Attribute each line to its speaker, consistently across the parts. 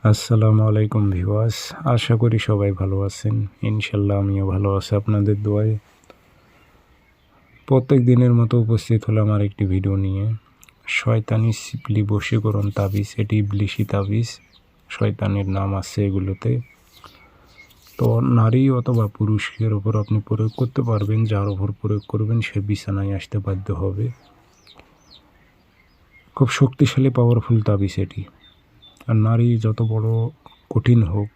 Speaker 1: আসসালামু আলাইকুম ভিউয়ার্স, আশা করি সবাই ভালো আছেন। ইনশাল্লাহ আমিও ভালো আছি আপনাদের দোয়ায়। প্রত্যেক দিনের মতো উপস্থিত হলাম আর একটি ভিডিও নিয়ে। শয়তানি সিপলি বশীকরণ তাবিজ, এটি ইবলিশি তাবিজ। শয়তানের নাম আছে এগুলোতে। তো নারী অথবা পুরুষের ওপর আপনি প্রয়োগ করতে পারবেন। যার ওপর প্রয়োগ করবেন সে বিছানায় আসতে বাধ্য হবে। খুব শক্তিশালী পাওয়ারফুল তাবিজ এটি। আর নারী যত বড় কঠিন হোক,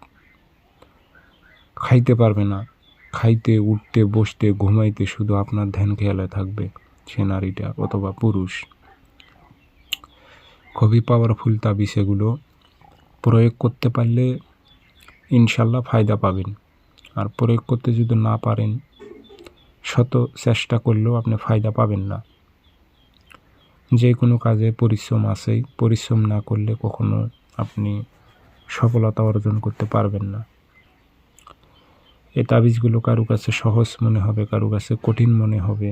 Speaker 1: খাইতে পারবে না, খাইতে উঠতে বসতে ঘুমাইতে শুধু আপনার ধ্যান খেয়ালে থাকবে সে নারীটা অথবা পুরুষ। খুবই পাওয়ারফুল তাবিজ এগুলো। প্রয়োগ করতে পারলে ইনশাল্লাহ ফায়দা পাবেন। আর প্রয়োগ করতে যদি না পারেন, শত চেষ্টা করলেও আপনি ফায়দা পাবেন না। যে কোনো কাজে পরিশ্রম আছেই, পরিশ্রম না করলে কখনো আপনি সফলতা অর্জন করতে পারবেন না। এই তাবিজগুলো কারো কাছে সহজ মনে হবে, কারো কাছে কঠিন মনে হবে।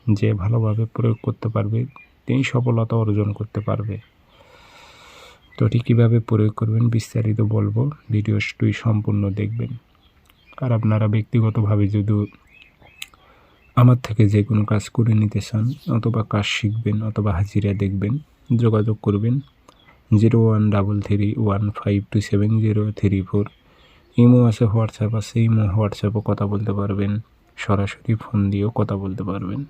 Speaker 1: যে ভালোভাবে প্রয়োগ করতে পারবে তিনি সফলতা অর্জন করতে পারবে। তো এটি কীভাবে প্রয়োগ করবেন বিস্তারিত বলবো, ভিডিওটি সম্পূর্ণ দেখবেন। আর আপনারা ব্যক্তিগতভাবে যদি আমার থেকে যে কোনো কাজ করে নিতে চান অথবা কাজ শিখবেন অথবা হাজিরা দেখবেন, যোগাযোগ করবেন 013315270034। ইমো আছে, হোয়াটসঅ্যাপ আছে। ইমো হোয়াটসঅ্যাপও কথা বলতে পারবেন, সরাসরি ফোন দিয়েও কথা বলতে পারবেন।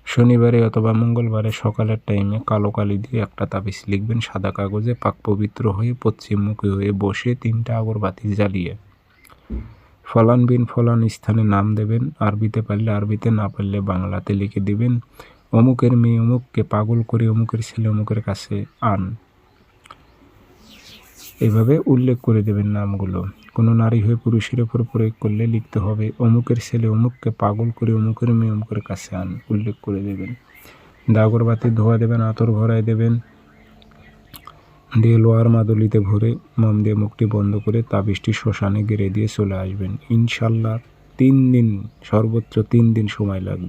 Speaker 1: শনিবারে অথবা মঙ্গলবারে সকালের টাইমে কালো কালি দিয়ে একটা তাবিজ লিখবেন সাদা কাগজে, পাক পবিত্র হয়ে পশ্চিমমুখী হয়ে বসে 3টা আগরবাতি জ্বালিয়ে ফলান বিন ফলান স্থানে নাম দেবেন। আরবিতে পারলে আরবিতে, না পারলে বাংলাতে লিখে দিবেন, অমুকের মেয়ে অমুককে পাগল করে অমুকের ছেলে অমুকের কাছে আন। এইভাবে উল্লেখ করে দেবেন নামগুলো। কোনো নারী হয়ে পুরুষের ওপর প্রয়োগ করলে লিখতে হবে অমুকের ছেলে অমুককে পাগল করে অমুকের মেয়ে অমুকের কাছে আন, উল্লেখ করে দেবেন। আগরবাতি ধোয়া দেবেন, আতর ভরায় দেবেন, দিয়ে লোহার মাদুলিতে ভরে মোম দিয়ে মুখটি বন্ধ করে তাবিজটি শ্মশানে গেড়ে দিয়ে চলে আসবেন। ইনশাল্লাহ 3 দিন, সর্বোচ্চ 3 দিন সময় লাগবে।